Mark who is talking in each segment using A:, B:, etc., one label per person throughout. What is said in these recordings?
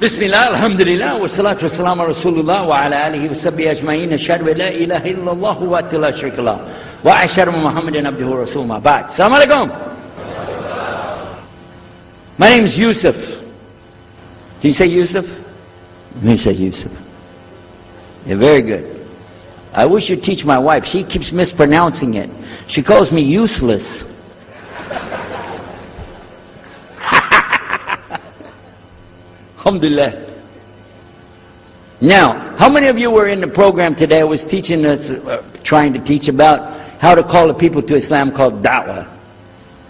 A: بسم الله الحمد لله والصلاة والسلام على رسول الله وعلى آله وصحبه أجمعين أشهد أن لا إله إلا الله وحده لا شريك له وأشهد أن محمدا عبده ورسوله ما بعد. السلام عليكم. My name is Yusuf. Can you say Yusuf? Let me say Yusuf. Yeah, very good. I wish you'd teach my wife. She keeps mispronouncing it. She calls me useless. Alhamdulillah. Now, how many of you were in the program today? I was teaching us, trying to teach about how to call the people to Islam called da'wah.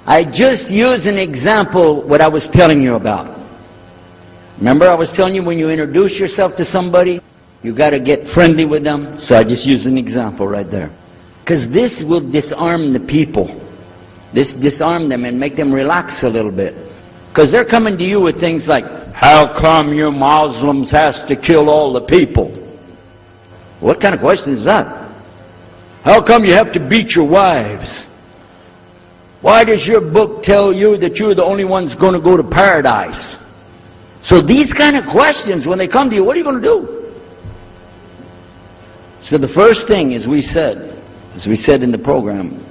A: I just used an example what I was telling you about. Remember I was telling you when you introduce yourself to somebody, you got to get friendly with them. So I just used an example right there. Because this will disarm the people. This disarm them and make them relax a little bit. Because they're coming to you with things like, how come you Muslims has to kill all the people? What kind of question is that? How come you have to beat your wives? Why does your book tell you that you're the only ones going to go to paradise? So these kind of questions, when they come to you, what are you going to do? So the first thing, as we said in the program,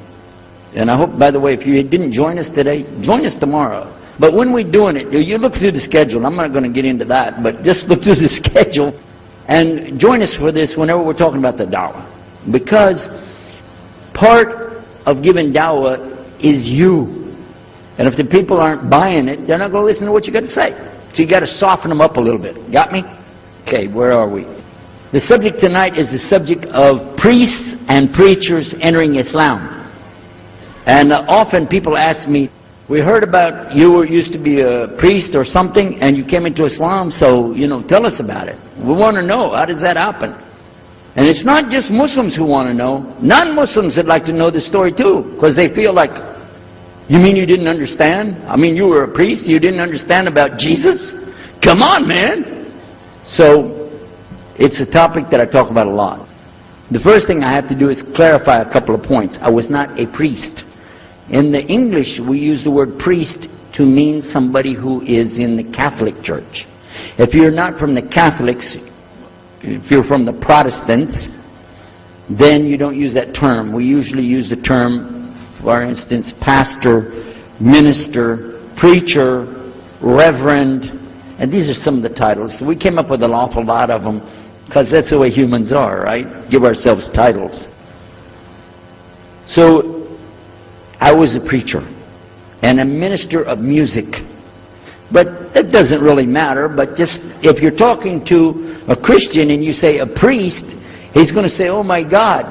A: and I hope, by the way, if you didn't join us today, join us tomorrow. But when we're doing it, you look through the schedule. I'm not going to get into that, but just look through the schedule and join us for this whenever we're talking about the da'wah. Because part of giving da'wah is you. And if the people aren't buying it, they're not going to listen to what you got to say. So you got to soften them up a little bit. Got me? Okay, where are we? The subject tonight is the subject of priests and preachers entering Islam. And often people ask me, we heard about you used to be a priest or something and you came into Islam, so, tell us about it. We want to know, how does that happen? And it's not just Muslims who want to know. Non-Muslims would like to know the story too, because they feel like, you mean you didn't understand? I mean, you were a priest, you didn't understand about Jesus? Come on, man! So, it's a topic that I talk about a lot. The first thing I have to do is clarify a couple of points. I was not a priest. In the English, we use the word priest to mean somebody who is in the Catholic Church. If you're not from the Catholics, if you're from the Protestants, then you don't use that term. We usually use the term, for instance, pastor, minister, preacher, reverend, and these are some of the titles. We came up with an awful lot of them because that's the way humans are, right? Give ourselves titles. So, I was a preacher and a minister of music. But that doesn't really matter, but just if you're talking to a Christian and you say a priest, he's going to say, oh my God,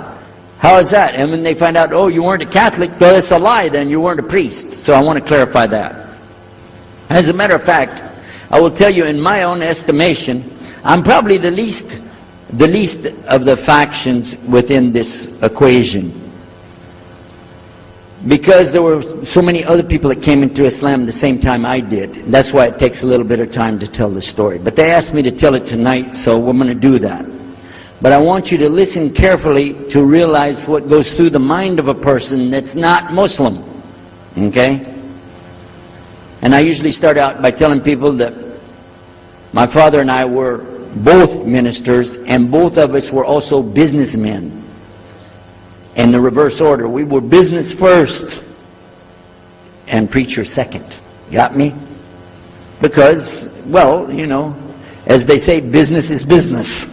A: how is that? And when they find out, oh, you weren't a Catholic, well, it's a lie then, you weren't a priest. So I want to clarify that. As a matter of fact, I will tell you in my own estimation, I'm probably the least of the factions within this equation. Because there were so many other people that came into Islam the same time I did. That's why it takes a little bit of time to tell the story. But they asked me to tell it tonight, so we're going to do that. But I want you to listen carefully to realize what goes through the mind of a person that's not Muslim. Okay? And I usually start out by telling people that my father and I were both ministers, and both of us were also businessmen. In the reverse order. We were business first and preacher second. Got me? Because, well, as they say, business is business.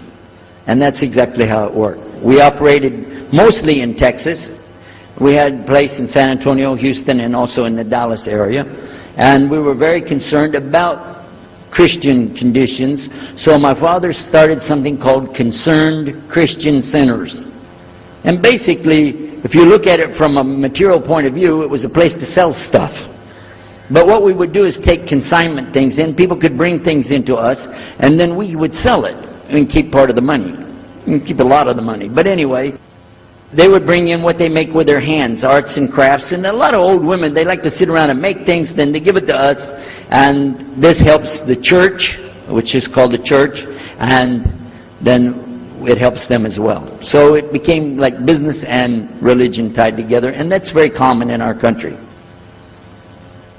A: And that's exactly how it worked. We operated mostly in Texas. We had a place in San Antonio, Houston, and also in the Dallas area. And we were very concerned about Christian conditions. So my father started something called Concerned Christian Centers. And basically, if you look at it from a material point of view, it was a place to sell stuff. But what we would do is take consignment things in. People could bring things into us, and then we would sell it and keep part of the money. And keep a lot of the money. But anyway, they would bring in what they make with their hands, arts and crafts. And a lot of old women, they like to sit around and make things, then they give it to us. And this helps the church, which is called the church, and then it helps them as well. So it became like business and religion tied together, and that's very common in our country.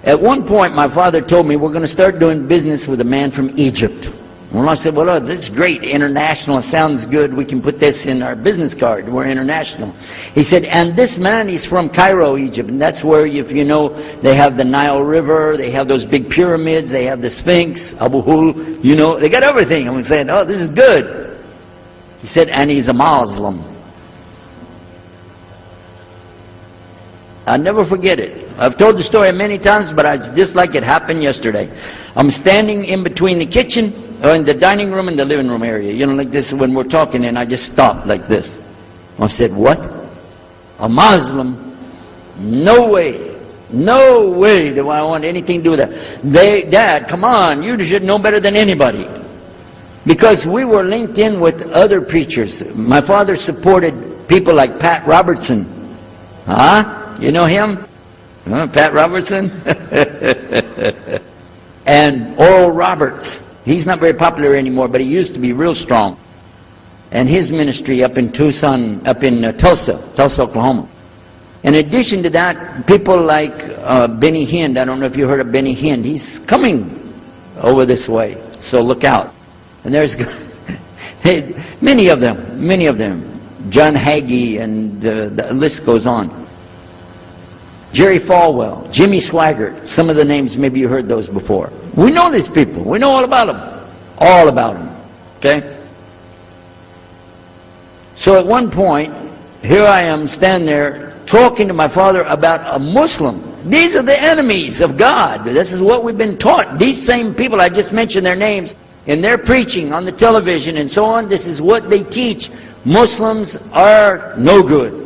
A: At one point, my father told me, we're going to start doing business with a man from Egypt. Well, I said, well, this is great. International sounds good. We can put this in our business card. We're international. He said, and this man, he's from Cairo, Egypt. And that's where, if you know, they have the Nile River. They have those big pyramids. They have the Sphinx, Abu Hul. You know, they got everything. I'm saying, oh, this is good. He said, and he's a Muslim. I'll never forget it. I've told the story many times, but it's just like it happened yesterday. I'm standing in between the kitchen, or in the dining room and the living room area. You know, like this when we're talking, and I just stopped like this. I said, what? A Muslim? No way. No way do I want anything to do with that. Dad, come on, you should know better than anybody. Because we were linked in with other preachers. My father supported people like Pat Robertson. Huh? You know him? Pat Robertson? And Oral Roberts. He's not very popular anymore, but he used to be real strong. And his ministry up in Tulsa, Oklahoma. In addition to that, people like Benny Hinn. I don't know if you heard of Benny Hinn. He's coming over this way, so look out. And there's many of them. John Hagee, and the list goes on. Jerry Falwell, Jimmy Swaggart, some of the names, maybe you heard those before. We know these people. We know all about them. All about them. Okay? So at one point, here I am standing there talking to my father about a Muslim. These are the enemies of God. This is what we've been taught. These same people, I just mentioned their names, in their preaching on the television and so on, this is what they teach. Muslims are no good.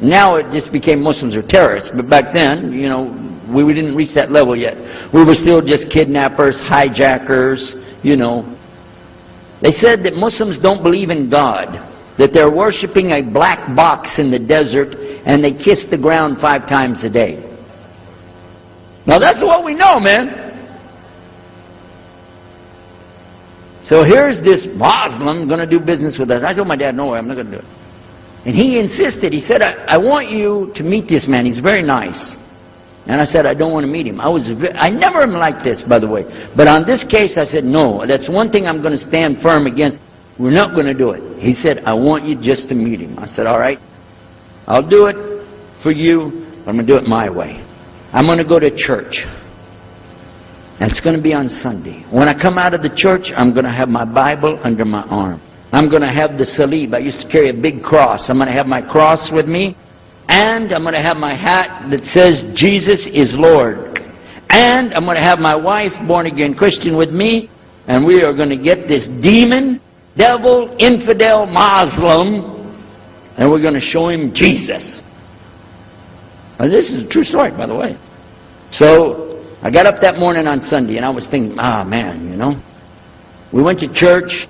A: Now it just became Muslims are terrorists, but back then, you know, we didn't reach that level yet. We were still just kidnappers, hijackers, you know. They said that Muslims don't believe in God, that they're worshiping a black box in the desert, and they kiss the ground 5 times a day. Now that's what we know, man. So here's this Muslim going to do business with us. I told my dad, no way, I'm not going to do it. And he insisted. He said, I want you to meet this man. He's very nice. And I said, I don't want to meet him. I never am like this, by the way. But on this case, I said, no, that's one thing I'm going to stand firm against. We're not going to do it. He said, I want you just to meet him. I said, all right, I'll do it for you. I'm going to do it my way. I'm going to go to church. And it's going to be on Sunday. When I come out of the church, I'm going to have my Bible under my arm. I'm going to have the salib. I used to carry a big cross. I'm going to have my cross with me. And I'm going to have my hat that says, Jesus is Lord. And I'm going to have my wife, born-again Christian, with me. And we are going to get this demon, devil, infidel, Muslim, and we're going to show him Jesus. Now, this is a true story, by the way. So I got up that morning on Sunday, and I was thinking, man, you know. We went to church.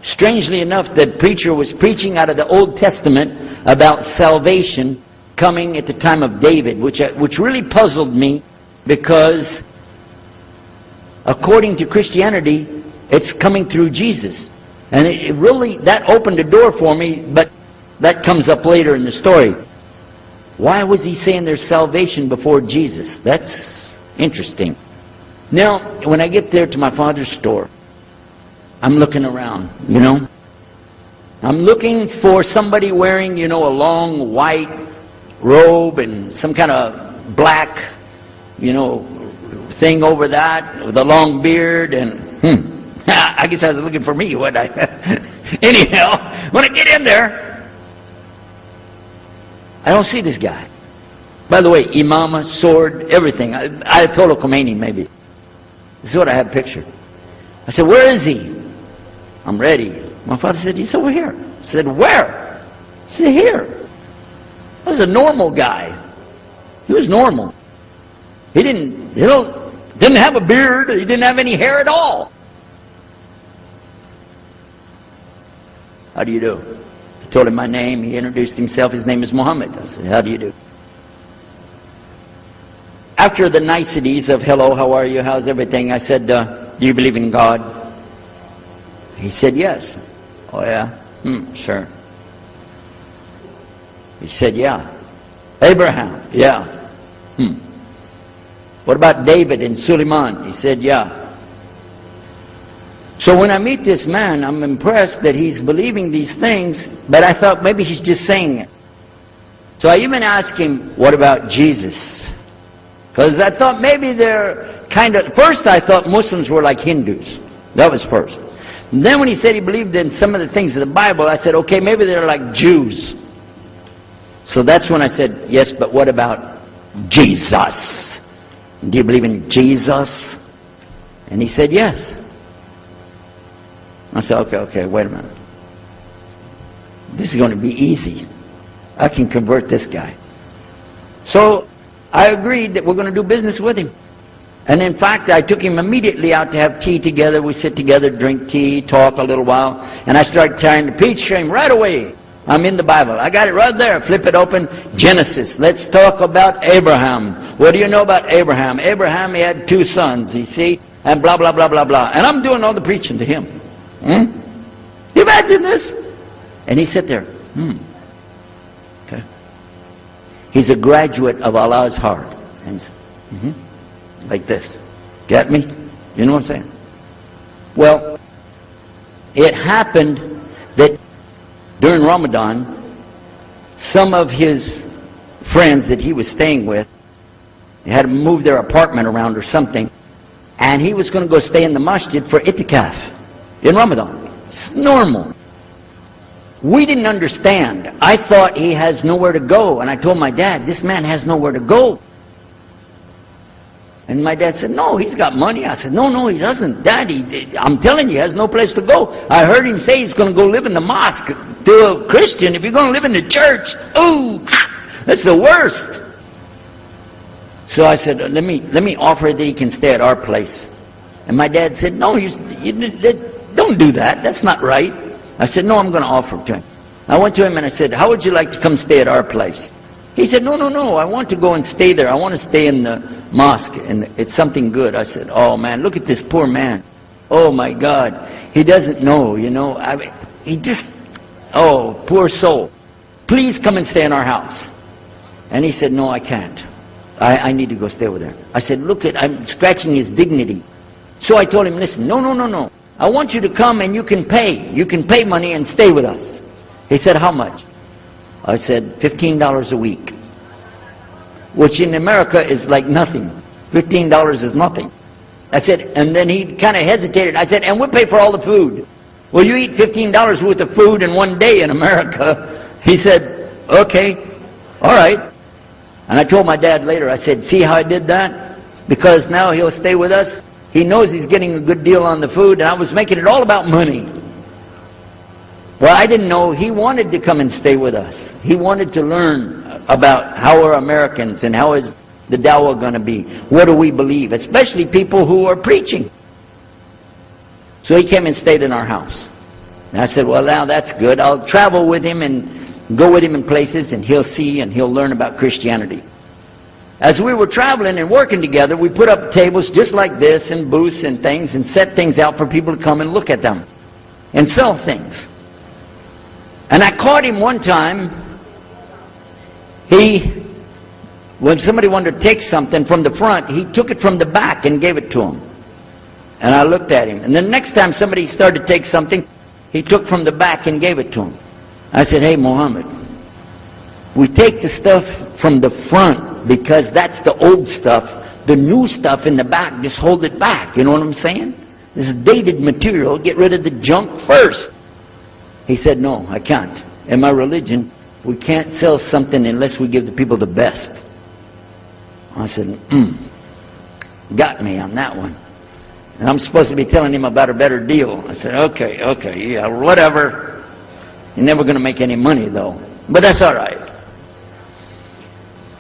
A: Strangely enough, the preacher was preaching out of the Old Testament about salvation coming at the time of David, which really puzzled me, because according to Christianity, it's coming through Jesus. And it really, that opened a door for me, but that comes up later in the story. Why was he saying there's salvation before Jesus? That's interesting. Now, when I get there to my father's store, I'm looking around, you know. I'm looking for somebody wearing, you know, a long white robe and some kind of black, you know, thing over that with a long beard. And I guess I was looking for me, wasn't I? Anyhow, when I get in there, I don't see this guy. By the way, imama, sword, everything. Ayatollah Khomeini, maybe. This is what I have pictured. I said, where is he? I'm ready. My father said, he's over here. I said, where? said, here. This is a normal guy. He was normal. He didn't have a beard. He didn't have any hair at all. How do you do? I told him my name. He introduced himself. His name is Muhammad. I said, how do you do? After the niceties of hello, how are you, how's everything, I said, do you believe in God? He said, yes. Oh, yeah? Sure. He said, yeah. Abraham? Yeah. What about David and Suleiman? He said, yeah. So when I meet this man, I'm impressed that he's believing these things, but I thought maybe he's just saying it. So I even asked him, what about Jesus? Because I thought maybe they're kind of... First I thought Muslims were like Hindus. That was first. And then when he said he believed in some of the things of the Bible, I said, okay, maybe they're like Jews. So that's when I said, yes, but what about Jesus? Do you believe in Jesus? And he said, yes. I said, okay, wait a minute. This is going to be easy. I can convert this guy. So I agreed that we're going to do business with him. And in fact, I took him immediately out to have tea together. We sit together, drink tea, talk a little while. And I started tearing the peach stream right away. I'm in the Bible. I got it right there. Flip it open. Genesis. Let's talk about Abraham. What do you know about Abraham? Abraham, he had 2 sons, you see. And blah, blah, blah, blah, blah. And I'm doing all the preaching to him. You imagine this? And he sat there. Okay. He's a graduate of Allah's heart. And he's, like this. Get me? You know what I'm saying? Well, it happened that during Ramadan, some of his friends that he was staying with, they had to move their apartment around or something, and he was going to go stay in the masjid for itikaf in Ramadan. It's normal. We didn't understand. I thought he has nowhere to go, and I told my dad, this man has nowhere to go. And my dad said, no, he's got money. I said, no, he doesn't. Daddy, I'm telling you, he has no place to go. I heard him say he's going to go live in the mosque. To a Christian, if you're going to live in the church, ooh, that's the worst. So I said, let me offer that he can stay at our place. And my dad said, no, you don't do that. That's not right. I said, no, I'm going to offer it to him. I went to him and I said, how would you like to come stay at our place? He said, no, I want to go and stay there. I want to stay in the mosque, and it's something good. I said, oh man, look at this poor man. Oh my God. He doesn't know, you know. He just, oh, poor soul. Please come and stay in our house. And he said, no, I can't. I need to go stay with her. I said, look, I'm scratching his dignity. So I told him, listen, no. I want you to come and you can pay. You can pay money and stay with us. He said, how much? I said, $15 a week. Which in America is like nothing. $15 is nothing. I said, and then he kind of hesitated. I said, and we'll pay for all the food. Well, you eat $15 worth of food in one day in America. He said, okay, all right. And I told my dad later, I said, see how I did that? Because now he'll stay with us. He knows he's getting a good deal on the food, and I was making it all about money. Well, I didn't know he wanted to come and stay with us. He wanted to learn about how are Americans and how is the dawah going to be. What do we believe? Especially people who are preaching. So he came and stayed in our house. And I said, well, now that's good. I'll travel with him and go with him in places, and he'll see and he'll learn about Christianity. As we were traveling and working together, we put up tables just like this and booths and things and set things out for people to come and look at them and sell things. And I caught him one time. When somebody wanted to take something from the front, he took it from the back and gave it to him. And I looked at him. And the next time somebody started to take something, he took from the back and gave it to him. I said, hey, Muhammad, we take the stuff from the front because that's the old stuff. The new stuff in the back, just hold it back. You know what I'm saying? This is dated material. Get rid of the junk first. He said, no, I can't. In my religion, we can't sell something unless we give the people the best. I said, got me on that one. And I'm supposed to be telling him about a better deal. I said, okay, yeah, whatever. You're never going to make any money, though. But that's all right.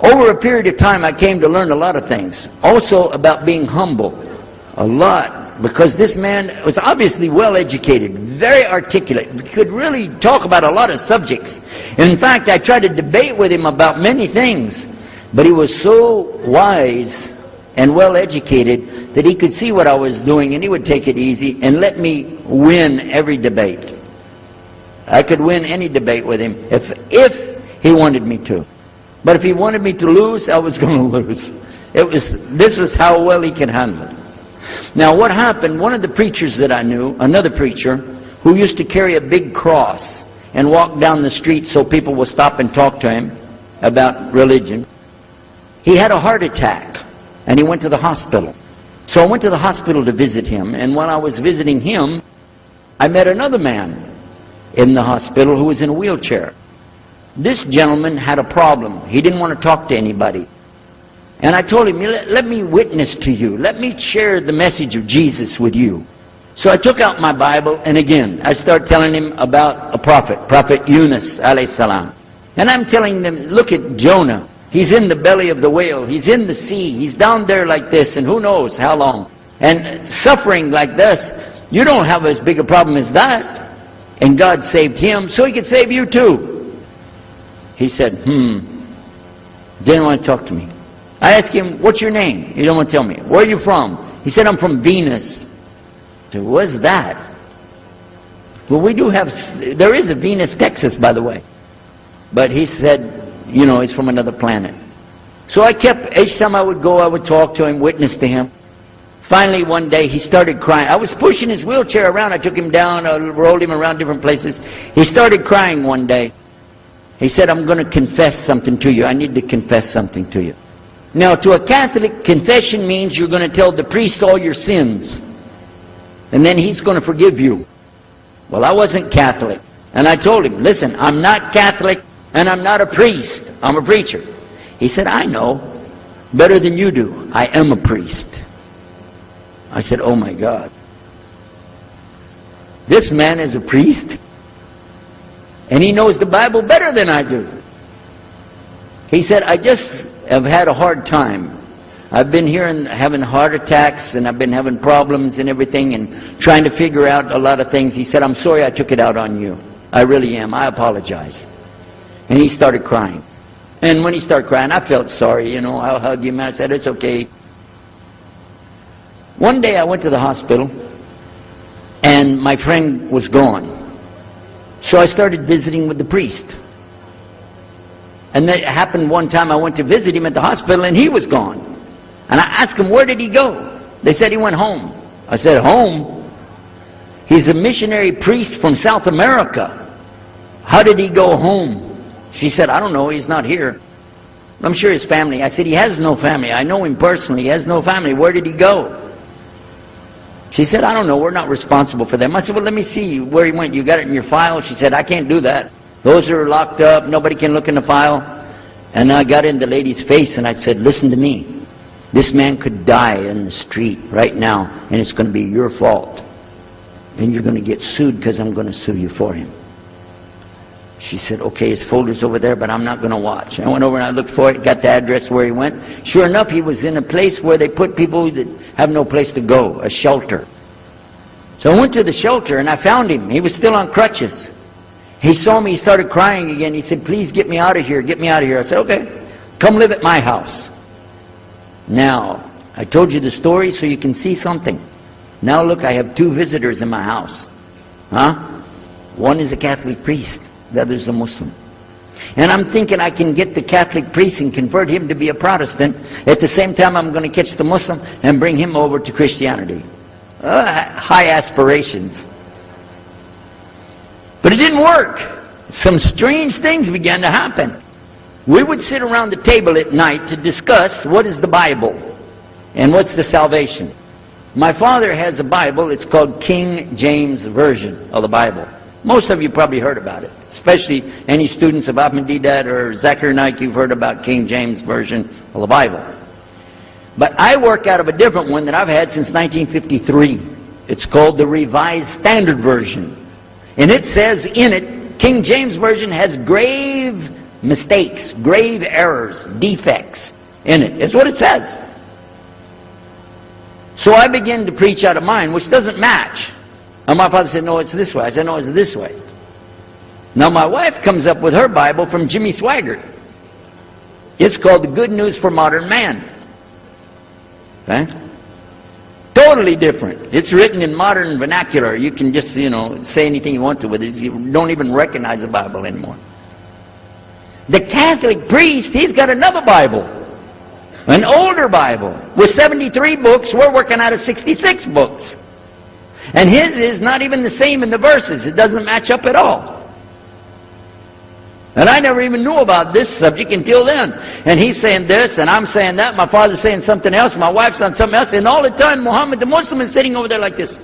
A: Over a period of time, I came to learn a lot of things. Also about being humble. A lot. Because this man was obviously well educated, very articulate, could really talk about a lot of subjects. And in fact, I tried to debate with him about many things. But he was so wise and well educated that he could see what I was doing and he would take it easy and let me win every debate. I could win any debate with him if he wanted me to. But if he wanted me to lose, I was going to lose. This was how well he could handle it. Now what happened, one of the preachers that I knew, another preacher, who used to carry a big cross and walk down the street so people would stop and talk to him about religion, he had a heart attack and he went to the hospital. So I went to the hospital to visit him, and while I was visiting him, I met another man in the hospital who was in a wheelchair. This gentleman had a problem. He didn't want to talk to anybody. And I told him, let me witness to you. Let me share the message of Jesus with you. So I took out my Bible, and again, I started telling him about a prophet, Prophet Yunus, alayhi salam. And I'm telling them, look at Jonah. He's in the belly of the whale. He's in the sea. He's down there like this, and who knows how long. And suffering like this, you don't have as big a problem as that. And God saved him, so he could save you too. He said, didn't want to talk to me. I asked him, what's your name? He didn't want to tell me. Where are you from? He said, I'm from Venus. I said, what's that? Well, there is a Venus, Texas, by the way. But he said, he's from another planet. So I kept, each time I would go, I would talk to him, witness to him. Finally, one day, he started crying. I was pushing his wheelchair around. I took him down, I rolled him around different places. He started crying one day. He said, I'm going to confess something to you. I need to confess something to you. Now, to a Catholic, confession means you're going to tell the priest all your sins. And then he's going to forgive you. Well, I wasn't Catholic. And I told him, listen, I'm not Catholic and I'm not a priest. I'm a preacher. He said, I know. Better than you do. I am a priest. I said, oh my God. This man is a priest? And he knows the Bible better than I do. He said, I just have had a hard time. I've been here and having heart attacks, and I've been having problems and everything, and trying to figure out a lot of things. He said, I'm sorry I took it out on you. I really am. I apologize. And he started crying. And when he started crying, I felt sorry. I hugged him and I said, it's okay. One day I went to the hospital, and my friend was gone. So I started visiting with the priest. And that happened one time. I went to visit him at the hospital and he was gone. And I asked him, where did he go? They said he went home. I said, home? He's a missionary priest from South America. How did he go home? She said, I don't know, he's not here. I'm sure his family. I said, he has no family. I know him personally. He has no family. Where did he go? She said, I don't know. We're not responsible for them. I said, well, let me see where he went. You got it in your file? She said, I can't do that. Those are locked up. Nobody can look in the file. And I got in the lady's face and I said, listen to me. This man could die in the street right now, and it's going to be your fault. And you're going to get sued because I'm going to sue you for him. She said, okay, his folder's over there, but I'm not going to watch. I went over and I looked for it, got the address where he went. Sure enough, he was in a place where they put people that have no place to go, a shelter. So I went to the shelter and I found him. He was still on crutches. He saw me, he started crying again. He said, please get me out of here, get me out of here. I said, okay, come live at my house. Now, I told you the story so you can see something. Now look, I have 2 visitors in my house. One is a Catholic priest, the other is a Muslim. And I'm thinking I can get the Catholic priest and convert him to be a Protestant. At the same time, I'm going to catch the Muslim and bring him over to Christianity. High aspirations. But it didn't work. Some strange things began to happen. We would sit around the table at night to discuss what is the Bible and what's the salvation. My father has a Bible. It's called King James Version of the Bible. Most of you probably heard about it, especially any students of Ahmadiyyat or Zakir Naik. You've heard about King James Version of the Bible. But I work out of a different one that I've had since 1953. It's called the Revised Standard Version. And it says in it King James Version has grave mistakes, grave errors, defects in it. It's what it says. So I began to preach out of mine, which doesn't match. And my father said, no, it's this way. I said, no, it's this way. Now my wife comes up with her Bible from Jimmy Swaggart. It's called The Good News for Modern Man. Okay? Totally different. It's written in modern vernacular. You can just, say anything you want to with it. You don't even recognize the Bible anymore. The Catholic priest, he's got another Bible. An older Bible with 73 books. We're working out of 66 books. And his is not even the same in the verses. It doesn't match up at all. And I never even knew about this subject until then. And he's saying this, and I'm saying that. My father's saying something else. My wife's saying something else. And all the time, Muhammad the Muslim is sitting over there like this.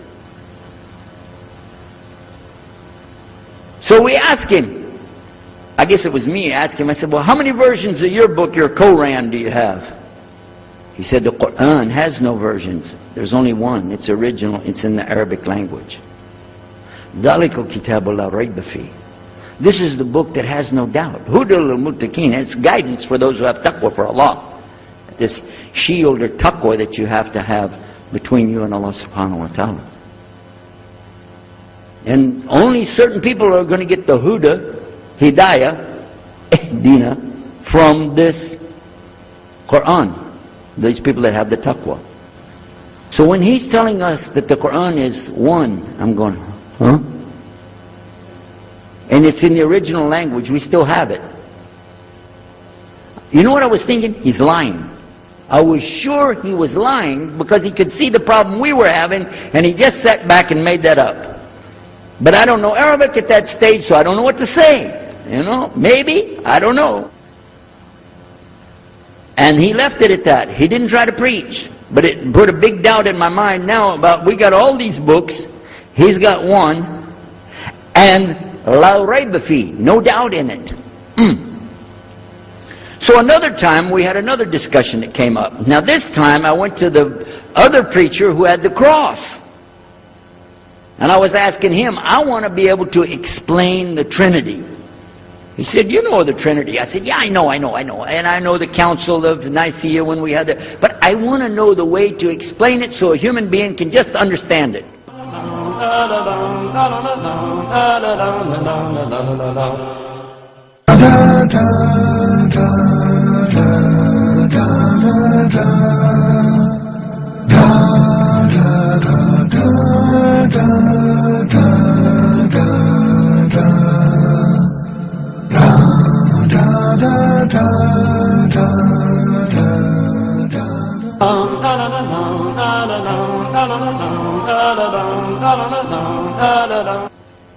A: So we asked him. I guess it was me. I asked him. I said, well, how many versions of your book, your Quran, do you have? He said, the Quran has no versions. There's only one. It's original. It's in the Arabic language. ذَلِكَ الْكِتَابُ لَا رَيْبَ فِيهِ. This is the book that has no doubt. Hudal al-Muttaqin. It's guidance for those who have taqwa for Allah. This shield or taqwa that you have to have between you and Allah subhanahu wa ta'ala. And only certain people are going to get the huda, hidayah, dina, from this Quran. These people that have the taqwa. So when he's telling us that the Quran is one, I'm going, huh? And it's in the original language, we still have it. You know what I was thinking? He's lying. I was sure he was lying because he could see the problem we were having, and he just sat back and made that up. But I don't know Arabic at that stage, so I don't know what to say. Maybe, I don't know. And he left it at that. He didn't try to preach. But it put a big doubt in my mind now about, we got all these books, he's got one, and La rayba fi, no doubt in it. So another time we had another discussion that came up. Now this time I went to the other preacher who had the cross. And I was asking him, I want to be able to explain the Trinity. He said, you know the Trinity. I said, yeah, I know. And I know the Council of Nicaea when we had it. But I want to know the way to explain it so a human being can just understand it.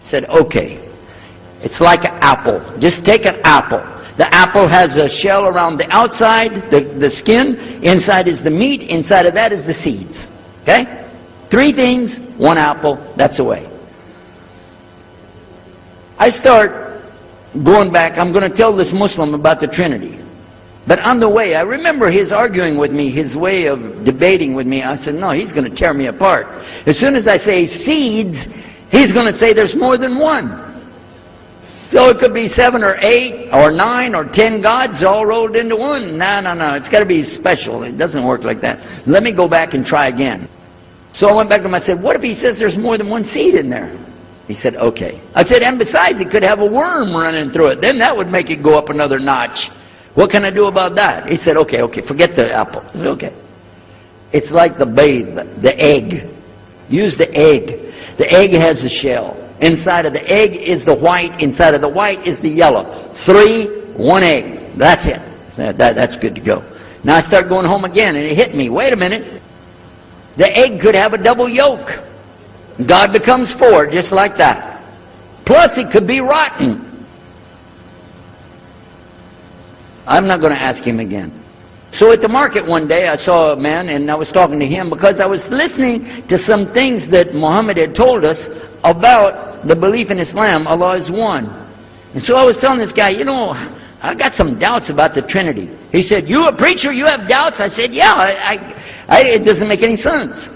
A: Said, okay, it's like an apple. Just take an apple. The apple has a shell around the outside, the skin. Inside is the meat. Inside of that is the seeds. Okay? 3 things, 1 apple. That's the way. I start going back. I'm going to tell this Muslim about the Trinity. But on the way, I remember his arguing with me, his way of debating with me. I said, no, he's going to tear me apart. As soon as I say seeds, he's going to say there's more than one. So it could be 7 or 8 or 9 or 10 gods all rolled into one. No. It's got to be special. It doesn't work like that. Let me go back and try again. So I went back to him. I said, what if he says there's more than one seed in there? He said, okay. I said, and besides, it could have a worm running through it. Then that would make it go up another notch. What can I do about that? He said, okay, forget the apple. I said, okay. It's like the babe, the egg. Use the egg. The egg has a shell. Inside of the egg is the white. Inside of the white is the yellow. 3, 1 egg. That's it. That's good to go. Now I start going home again, and it hit me. Wait a minute. The egg could have a double yolk. God becomes 4, just like that. Plus, it could be rotten. I'm not going to ask him again. So at the market one day, I saw a man, and I was talking to him because I was listening to some things that Muhammad had told us about the belief in Islam, Allah is one. And so I was telling this guy, I got some doubts about the Trinity. He said, you a preacher, you have doubts? I said, yeah, it doesn't make any sense.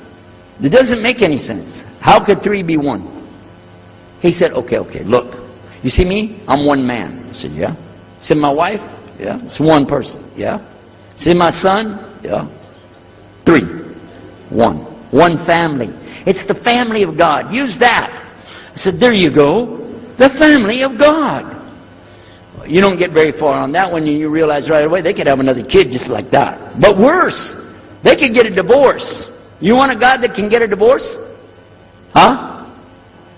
A: It doesn't make any sense. How could 3 be 1? He said, okay, look. You see me? I'm one man. I said, yeah. See my wife? Yeah. It's one person. Yeah. See my son? Yeah. 3. 1. One family. It's the family of God. Use that. I said, there you go. The family of God. You don't get very far on that one, and you realize right away they could have another kid just like that. But worse, they could get a divorce. You want a God that can get a divorce? Huh?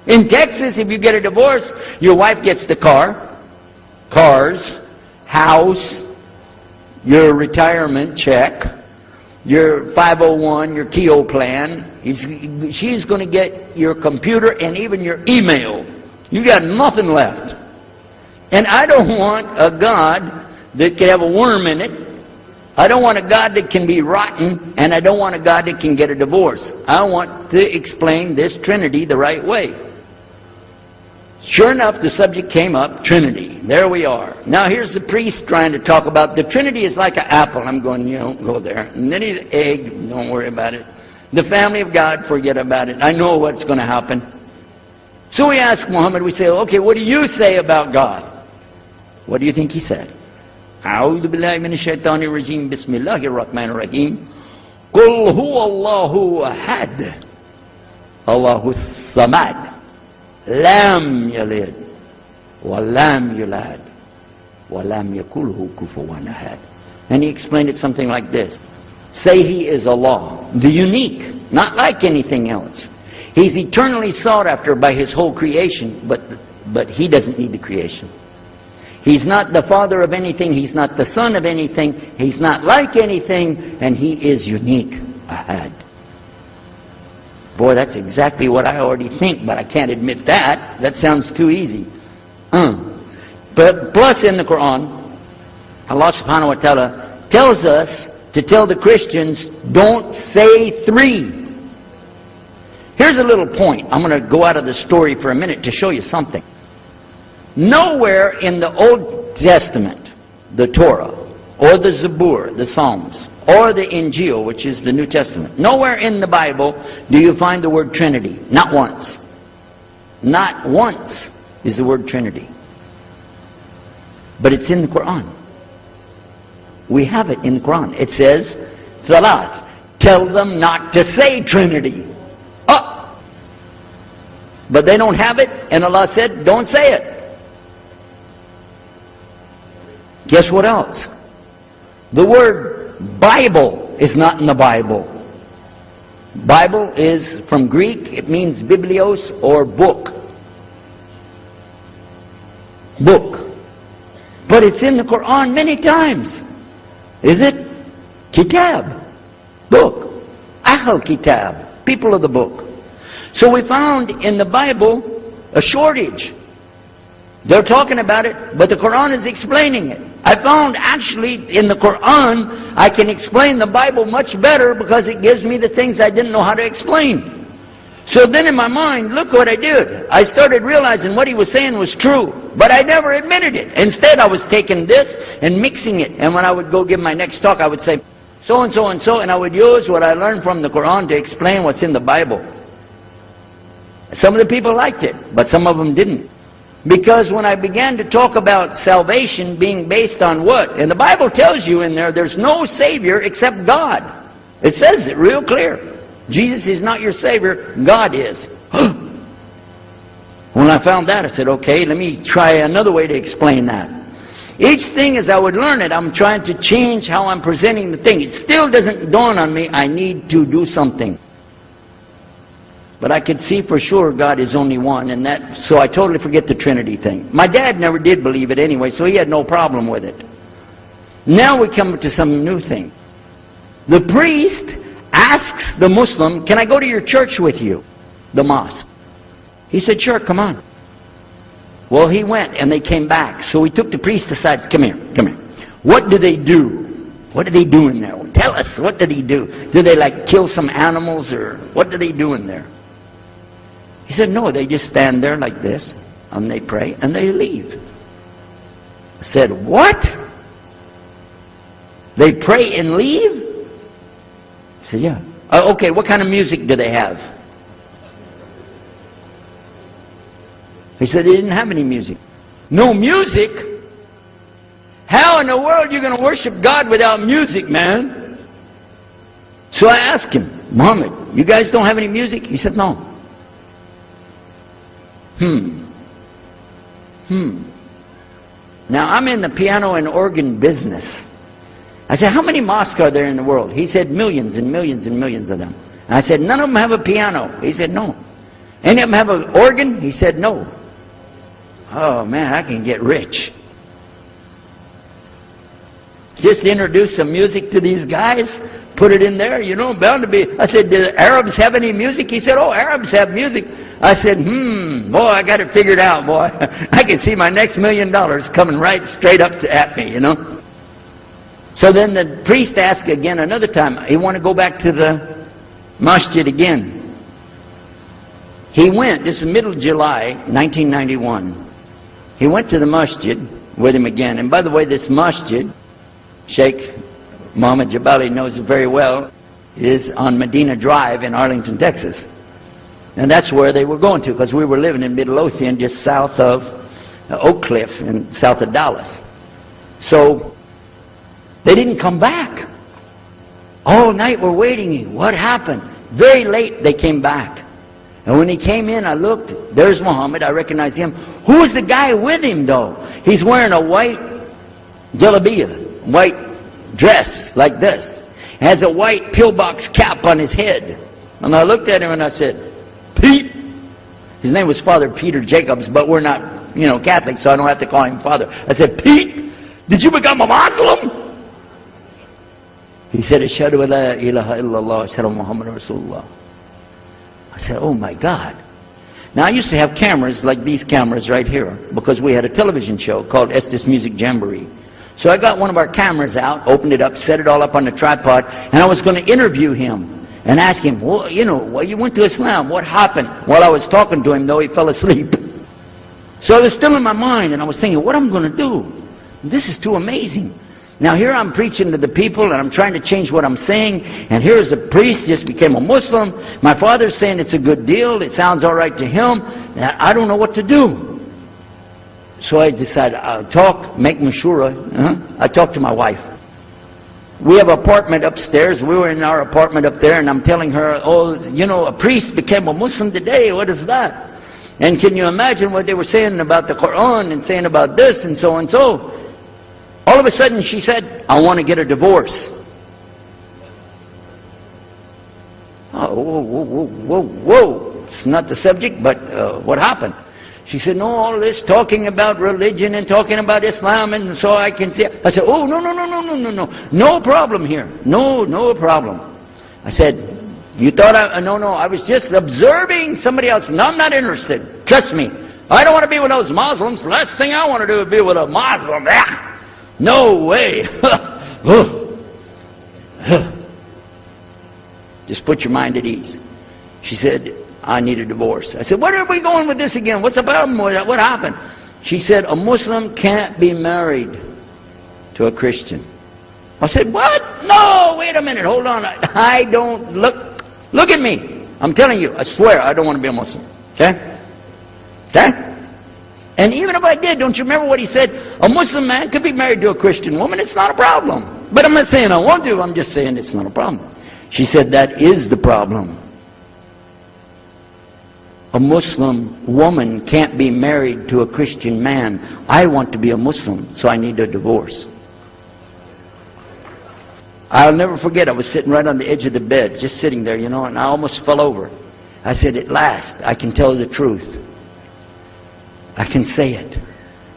A: In Texas, if you get a divorce, your wife gets the cars, house, your retirement check, your 501, your Keogh plan. She's going to get your computer and even your email. You got nothing left. And I don't want a God that can have a worm in it. I don't want a God that can be rotten, and I don't want a God that can get a divorce. I want to explain this Trinity the right way. Sure enough, the subject came up, Trinity. There we are. Now here's the priest trying to talk about the Trinity is like an apple. I'm going, you don't go there. And then he's egg, don't worry about it. The family of God, forget about it. I know what's going to happen. So we ask Muhammad, we say, okay, what do you say about God? What do you think he said? أعوذ بالله من الشيطان الرجيم بسم الله الرحمن الرحيم قل هو الله أحد الله الصمد لم يلد ولم يولد ولم يكن له كفوا أحد. And he explained it something like this. Say he is Allah, the unique, not like anything else. He's eternally sought after by his whole creation, but he doesn't need the creation. He's not the father of anything. He's not the son of anything. He's not like anything. And he is unique. Ahad. Boy, that's exactly what I already think, but I can't admit that. That sounds too easy. But plus in the Quran, Allah subhanahu wa ta'ala tells us to tell the Christians, don't say 3. Here's a little point. I'm going to go out of the story for a minute to show you something. Nowhere in the Old Testament, the Torah, or the Zabur, the Psalms, or the Injil, which is the New Testament, nowhere in the Bible do you find the word Trinity. Not once. Not once is the word Trinity. But it's in the Quran. We have it in the Quran. It says, Thalath, tell them not to say Trinity. Oh! But they don't have it, and Allah said, don't say it. Guess what else? The word Bible is not in the Bible. Bible is from Greek. It means biblios or book. Book. But it's in the Quran many times. Is it? Kitab. Book. Ahl Kitab. People of the book. So we found in the Bible a shortage. They're talking about it, but the Quran is explaining it. I found actually in the Quran, I can explain the Bible much better because it gives me the things I didn't know how to explain. So then in my mind, look what I did. I started realizing what he was saying was true, but I never admitted it. Instead, I was taking this and mixing it. And when I would go give my next talk, I would say, so and so and so, and I would use what I learned from the Quran to explain what's in the Bible. Some of the people liked it, but some of them didn't. Because when I began to talk about salvation being based on what? And the Bible tells you in there, there's no Savior except God. It says it real clear. Jesus is not your Savior, God is. When I found that, I said, okay, let me try another way to explain that. Each thing as I would learn it, I'm trying to change how I'm presenting the thing. It still doesn't dawn on me, I need to do something. But I could see for sure God is only one, and so I totally forget the Trinity thing. My dad never did believe it anyway, so he had no problem with it. Now we come to some new thing. The priest asks the Muslim, can I go to your church with you? The mosque. He said, sure, come on. Well, he went, and they came back. So he took the priest aside, come here, come here. What do they do? What do they do in there? Tell us, what did he do? Do they like kill some animals, or what do they do in there? He said, no, they just stand there like this, and they pray, and they leave. I said, what? They pray and leave? He said, yeah. Okay, what kind of music do they have? He said they didn't have any music. No music? How in the world are you going to worship God without music, man? So I asked him, Muhammad, you guys don't have any music? He said, no. Now, I'm in the piano and organ business. I said, how many mosques are there in the world? He said, millions and millions and millions of them. And I said, none of them have a piano. He said, no. Any of them have an organ? He said, no. Oh, man, I can get rich. Just introduce some music to these guys, put it in there, you know, bound to be. I said, do the Arabs have any music? He said, oh, Arabs have music. I said, boy, I got it figured out, boy. I can see my next $1 million coming right straight up at me, you know. So then the priest asked again another time. He wanted to go back to the masjid again. He went, this is middle July, 1991. He went to the masjid with him again. And by the way, this masjid, Sheikh Muhammad Jabali knows it very well, is on Medina Drive in Arlington, Texas. And that's where they were going to, because we were living in Midlothian, just south of Oak Cliff and south of Dallas. So they didn't come back. All night we're waiting. What happened? Very late they came back. And when he came in, I looked. There's Muhammad. I recognize him. Who's the guy with him, though? He's wearing a white jalabiyah, white dress like this. Has a white pillbox cap on his head. And I looked at him and I said, Pete. His name was Father Peter Jacobs, but we're not, you know, Catholic, so I don't have to call him Father. I said, Pete, did you become a Muslim? He said, Ashhadu an la ilaha illallah, Ashhadu Muhammad Rasulullah. I said, oh my God. Now I used to have cameras like these cameras right here, because we had a television show called Estes Music Jamboree. So I got one of our cameras out, opened it up, set it all up on the tripod, and I was going to interview him and ask him, well, you know, well, you went to Islam, what happened? While I was talking to him, though, he fell asleep. So it was still in my mind, and I was thinking, what am I going to do? This is too amazing. Now here I'm preaching to the people, and I'm trying to change what I'm saying, and here's a priest, just became a Muslim. My father's saying it's a good deal, it sounds all right to him, and I don't know what to do. So I decided, I'll talk, make mashura. I talked to my wife. We have an apartment upstairs. We were in our apartment up there, and I'm telling her, oh, you know, a priest became a Muslim today. What is that? And can you imagine what they were saying about the Quran and saying about this and so and so? All of a sudden she said, I want to get a divorce. Oh, whoa. It's not the subject, but what happened? She said, no, all this talking about religion and talking about Islam, and so I can see. I said, oh, no. No problem here. No problem. I said, you thought no, I was just observing somebody else. No, I'm not interested. Trust me. I don't want to be with those Muslims. The last thing I want to do is be with a Muslim. No way. Just put your mind at ease. She said, I need a divorce. I said, where are we going with this again? What's the problem with that? What happened? She said, a Muslim can't be married to a Christian. I said, what? No, wait a minute, hold on. I don't, look at me. I'm telling you, I swear, I don't want to be a Muslim. Okay? Okay? And even if I did, don't you remember what he said? A Muslim man could be married to a Christian woman. It's not a problem. But I'm not saying I want to. I'm just saying it's not a problem. She said, that is the problem. A Muslim woman can't be married to a Christian man. I want to be a Muslim, so I need a divorce. I'll never forget, I was sitting right on the edge of the bed, just sitting there, you know, and I almost fell over. I said, at last, I can tell the truth. I can say it.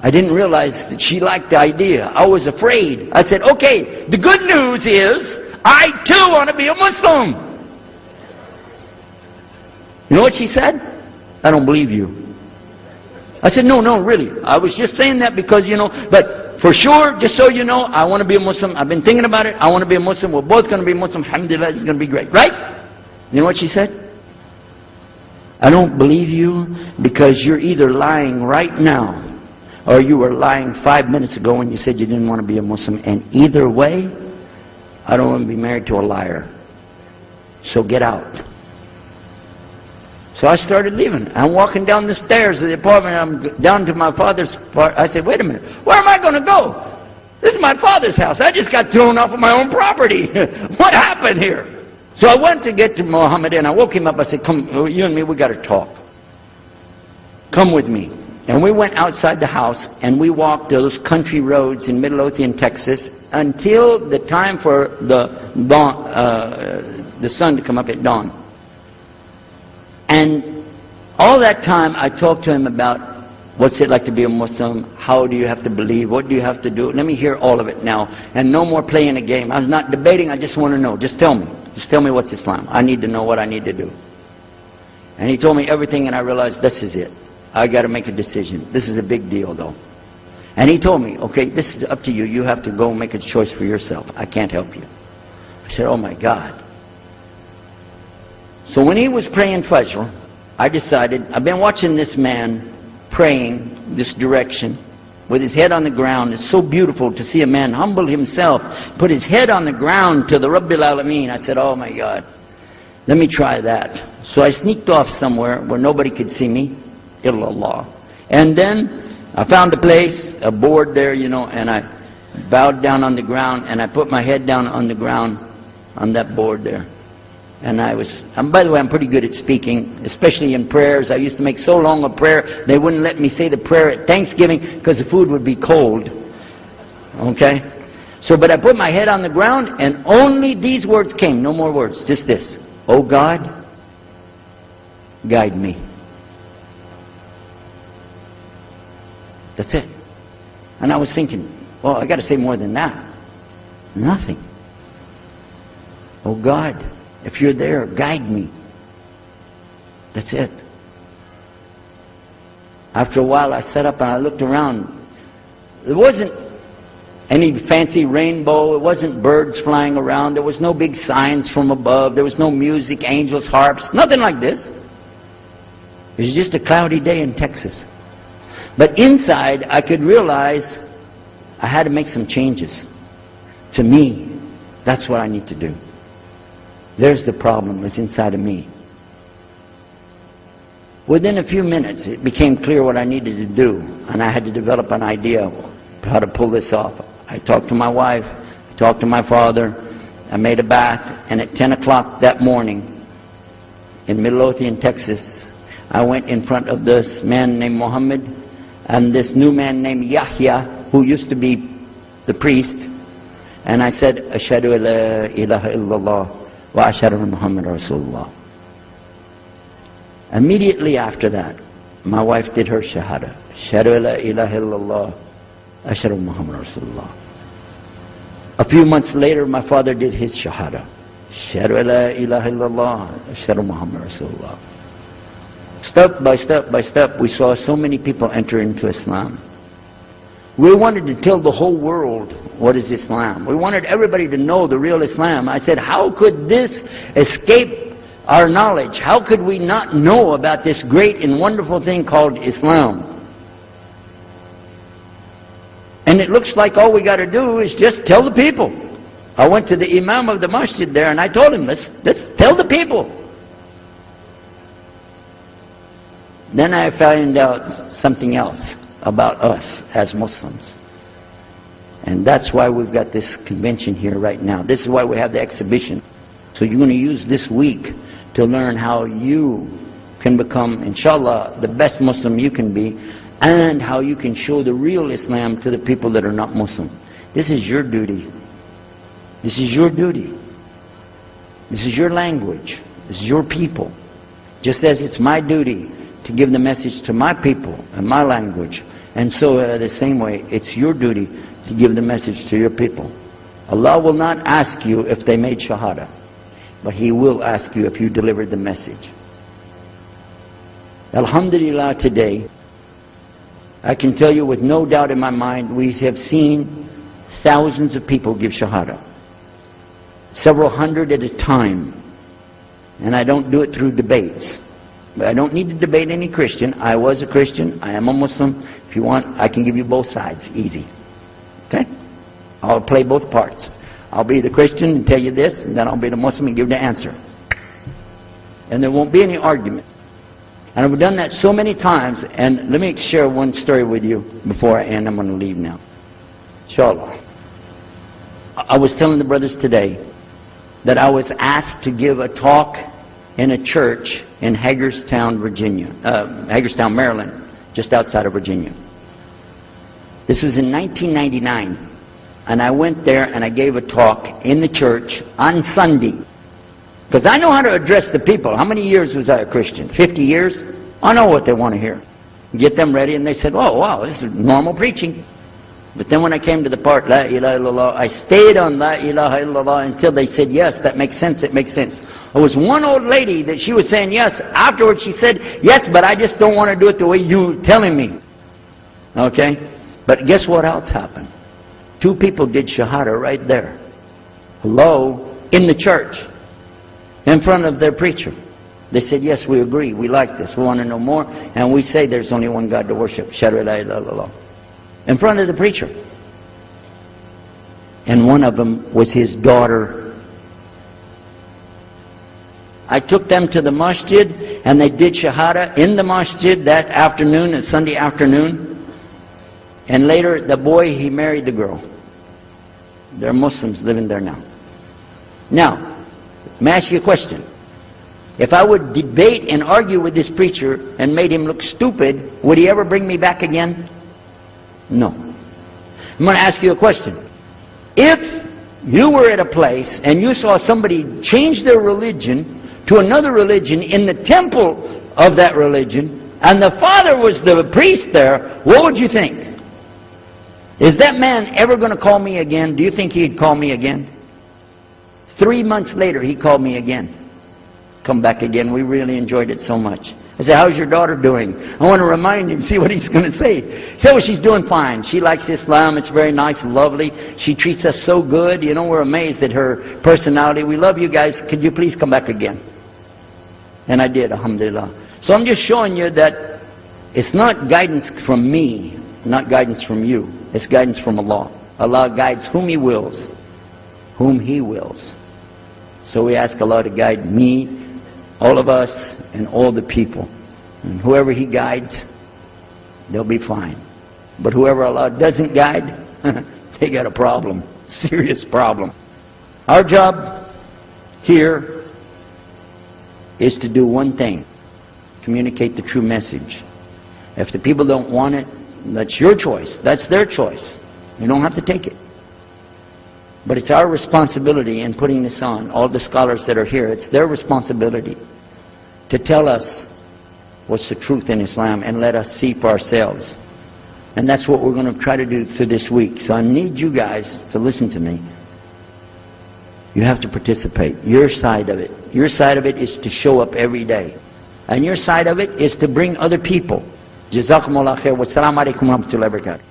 A: I didn't realize that she liked the idea. I was afraid. I said, okay, the good news is, I too want to be a Muslim. You know what she said? I don't believe you. I said, no, really. I was just saying that because, you know, but for sure, just so you know, I want to be a Muslim. I've been thinking about it. I want to be a Muslim. We're both going to be Muslim. Alhamdulillah, it's going to be great. Right? You know what she said? I don't believe you because you're either lying right now or you were lying 5 minutes ago when you said you didn't want to be a Muslim. And either way, I don't want to be married to a liar. So get out. So I started leaving. I'm walking down the stairs of the apartment. I'm down to my father's part. I said, wait a minute, where am I going to go? This is my father's house. I just got thrown off of my own property. What happened here? So I went to get to Muhammad and I woke him up. I said, come, you and me, we got to talk. Come with me. And we went outside the house and we walked those country roads in Midlothian, Texas, until the time for the sun to come up at dawn. And all that time I talked to him about what's it like to be a Muslim, how do you have to believe, what do you have to do. Let me hear all of it now. And no more playing a game. I'm not debating, I just want to know. Just tell me. Just tell me what's Islam. I need to know what I need to do. And he told me everything and I realized this is it. I got to make a decision. This is a big deal though. And he told me, okay, this is up to you. You have to go make a choice for yourself. I can't help you. I said, oh my God. So when he was praying Fajr, I decided, I've been watching this man praying this direction with his head on the ground. It's so beautiful to see a man humble himself, put his head on the ground to the Rabbil Alameen. I said, oh my God, let me try that. So I sneaked off somewhere where nobody could see me, illallah. And then I found a place, a board there, you know, and I bowed down on the ground and I put my head down on the ground on that board there. And by the way, I'm pretty good at speaking, especially in prayers. I used to make so long a prayer, they wouldn't let me say the prayer at Thanksgiving because the food would be cold. Okay? So, but I put my head on the ground and only these words came, no more words, just this. Oh God, guide me. That's it. And I was thinking, well, I got to say more than that. Nothing. Oh God, if you're there, guide me. That's it. After a while, I sat up and I looked around. There wasn't any fancy rainbow. It wasn't birds flying around. There was no big signs from above. There was no music, angels, harps, nothing like this. It was just a cloudy day in Texas. But inside, I could realize I had to make some changes. To me, that's what I need to do. There's the problem, it's inside of me. Within a few minutes, it became clear what I needed to do, and I had to develop an idea of how to pull this off. I talked to my wife, I talked to my father, I made a bath, and at 10 o'clock that morning, in Midlothian, Texas, I went in front of this man named Muhammad, and this new man named Yahya, who used to be the priest, and I said, Ashhadu an la ilaha illallah. Wa ashhadu anna Muhammad Rasulullah. Immediately after that, my wife did her shahada. Ashhadu an la ilaha illallah. Ashhadu anna Muhammad Rasulullah. A few months later, my father did his shahada. Ashhadu an la ilaha illallah. Ashhadu anna Muhammad Rasulullah. Step by step by step, we saw so many people enter into Islam. We wanted to tell the whole world what is Islam. We wanted everybody to know the real Islam. I said, how could this escape our knowledge? How could we not know about this great and wonderful thing called Islam? And it looks like all we got to do is just tell the people. I went to the imam of the masjid there and I told him, let's tell the people. Then I found out something else about us as Muslims. And that's why we've got this convention here right now. This is why we have the exhibition. So you're going to use this week to learn how you can become, inshallah, the best Muslim you can be, and how you can show the real Islam to the people that are not Muslim. This is your duty. This is your duty. This is your language. This is your people. Just as it's my duty to give the message to my people and my language. And so the same way, it's your duty to give the message to your people. Allah will not ask you if they made shahada, but He will ask you if you delivered the message. Alhamdulillah, today, I can tell you with no doubt in my mind, we have seen thousands of people give shahada. Several hundred at a time. And I don't do it through debates. But I don't need to debate any Christian. I was a Christian. I am a Muslim. If you want, I can give you both sides. Easy. Okay? I'll play both parts. I'll be the Christian and tell you this, and then I'll be the Muslim and give the answer. And there won't be any argument. And I've done that so many times. And let me share one story with you before I end. I'm going to leave now. Inshallah. I was telling the brothers today that I was asked to give a talk in a church in Hagerstown, Maryland, just outside of Virginia. This was in 1999. And I went there and I gave a talk in the church on Sunday. Because I know how to address the people. How many years was I a Christian? 50 years? I know what they want to hear. Get them ready, and they said, oh, wow, this is normal preaching. But then when I came to the part, La ilaha illallah, I stayed on La ilaha illallah until they said, yes, that makes sense, it makes sense. There was one old lady that she was saying yes. Afterwards she said, yes, but I just don't want to do it the way you're telling me. Okay? But guess what else happened? 2 people did shahada right there. Hello? In the church. In front of their preacher. They said, yes, we agree. We like this. We want to know more. And we say there's only one God to worship. Shahadu la ilaha illallah. In front of the preacher. And one of them was his daughter. I took them to the masjid and they did shahada in the masjid that afternoon, a Sunday afternoon. And later the boy, he married the girl. They're Muslims living there now. Now, let me ask you a question. If I would debate and argue with this preacher and made him look stupid, would he ever bring me back again? No. I'm going to ask you a question. If you were at a place and you saw somebody change their religion to another religion in the temple of that religion, and the father was the priest there, what would you think? Is that man ever going to call me again? Do you think he'd call me again? 3 months later, he called me again. Come back again. We really enjoyed it so much. I said, how's your daughter doing? I want to remind him, see what he's going to say. He said, well, she's doing fine. She likes Islam. It's very nice, lovely. She treats us so good. You know, we're amazed at her personality. We love you guys. Could you please come back again? And I did, alhamdulillah. So I'm just showing you that it's not guidance from me, not guidance from you. It's guidance from Allah. Allah guides whom He wills. Whom He wills. So we ask Allah to guide me, all of us, and all the people. And whoever He guides, they'll be fine. But whoever Allah doesn't guide, they got a problem. Serious problem. Our job here is to do one thing. Communicate the true message. If the people don't want it, that's your choice. That's their choice. You don't have to take it. But it's our responsibility in putting this on, all the scholars that are here, it's their responsibility to tell us what's the truth in Islam and let us see for ourselves. And that's what we're going to try to do through this week. So I need you guys to listen to me. You have to participate. Your side of it. Your side of it is to show up every day. And your side of it is to bring other people. Jazakumullah khair. Wassalamu alaikum wa rahmatullahi wa barakatuh.